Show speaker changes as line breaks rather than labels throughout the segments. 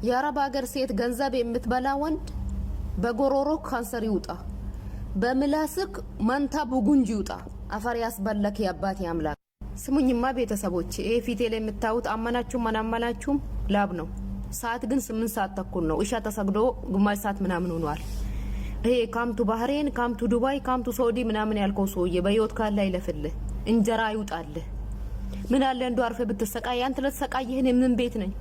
የአረብ ሀገር ሴት ገንዘብ የምትበላ ወንድ በጎሮሮ ካንሰር ይውጣ፣ በምላስክ መንታ ቡጉንጅ ይውጣ። አፈር ያስበለክ ያባት ያምላክ። ስሙኝማ ቤተሰቦች፣ ይሄ ፊቴ ላይ የምታዩት አመናችሁም አናመናችሁም ላብ ነው። ሰዓት ግን 8 ሰዓት ተኩል ነው። እሻ ተሰግዶ ግማሽ ሰዓት ምናምን ሆኗል። ይሄ ካምቱ ባህሬን፣ ካምቱ ዱባይ፣ ካምቱ ሳውዲ ምናምን ያልከው ሰውዬ በህይወት ካለ አይለፍልህ፣ እንጀራ ይውጣልህ። ምን አለ እንዶ አርፈ ብትሰቃይ። አንተ ለተሰቃየህን ምን ቤት ነኝ?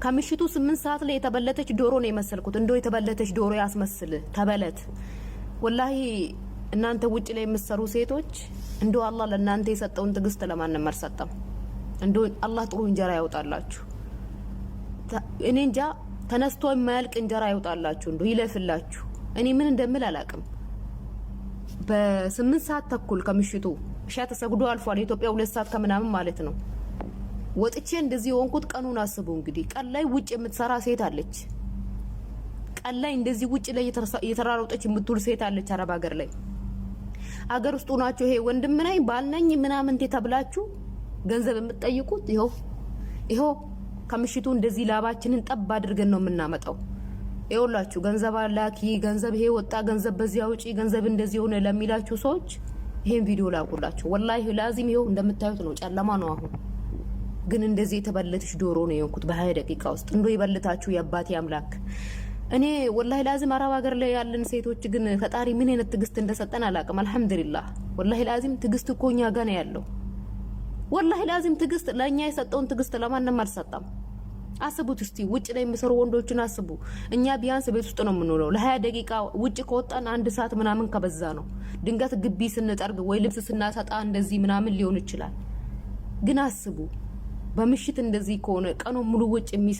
ከምሽቱ 8 ሰዓት ላይ የተበለተች ዶሮ ነው የመሰልኩት። እንዶ የተበለተች ዶሮ ያስመስል ተበለት። ወላሂ እናንተ ውጭ ላይ የምትሰሩ ሴቶች እንዶ አላህ ለእናንተ የሰጠውን ትግስት ለማንም አልሰጠም። እንዶ አላህ ጥሩ እንጀራ ያውጣላችሁ። እኔ እንጃ ተነስቶ የማያልቅ እንጀራ ያውጣላችሁ፣ እንዶ ይለፍላችሁ። እኔ ምን እንደምል አላቅም። በ8 ሰዓት ተኩል ከምሽቱ እሻ ተሰግዶ አልፏል። ኢትዮጵያ 2 ሰዓት ከምናምን ማለት ነው። ወጥቼ እንደዚህ ወንኩት። ቀኑን አስቡ እንግዲህ። ቀን ላይ ውጭ የምትሰራ ሴት አለች። ቀን ላይ እንደዚህ ውጭ ላይ የተራሮጠች የምትውል ሴት አለች አረብ ሀገር ላይ። አገር ውስጥ ሆናችሁ ይሄ ወንድም ነኝ ባል ነኝ ምናምን ተብላችሁ ገንዘብ የምትጠይቁት ይሄው ከምሽቱ እንደዚህ ላባችንን ጠብ አድርገን ነው የምናመጣው። ይኸውላችሁ ገንዘብ አላኪ፣ ገንዘብ ይሄ ወጣ፣ ገንዘብ በዚያ ውጪ፣ ገንዘብ እንደዚህ ሆነ ለሚላችሁ ሰዎች ይሄን ቪዲዮ ላቁላችሁ። ወላሂ ላዚም ይሄው እንደምታዩት ነው፣ ጨለማ ነው አሁን። ግን እንደዚህ የተበለተሽ ዶሮ ነው የሆንኩት በ20 ደቂቃ ውስጥ። እንዶ ይበልታችሁ የአባቴ አምላክ። እኔ ወላሂ ላዚም አረብ ሀገር ላይ ያለን ሴቶች ግን ፈጣሪ ምን አይነት ትግስት እንደሰጠን አላቅም። አልহামዱሊላህ ወላሂ ላዚም ትግስት እኮ እኛ ጋር ነው ያለው። ወላሂ ላዚም ትግስት ለኛ የሰጠውን ትግስት ለማንም አልሰጠም። አስቡት እስቲ ውጭ ላይ የሚሰሩ ወንዶችን አስቡ። እኛ ቢያንስ ቤት ውስጥ ነው የምንውለው። ለ20 ደቂቃ ውጭ ከወጣን 1 ሰዓት ምናምን ከበዛ ነው። ድንገት ግቢ ስንጠርግ ወይ ልብስ ስናሰጣ እንደዚህ ምናምን ሊሆን ይችላል። ግን አስቡ በምሽት እንደዚህ ከሆነ ቀኑ ሙሉ ውጭ የሚሰሩ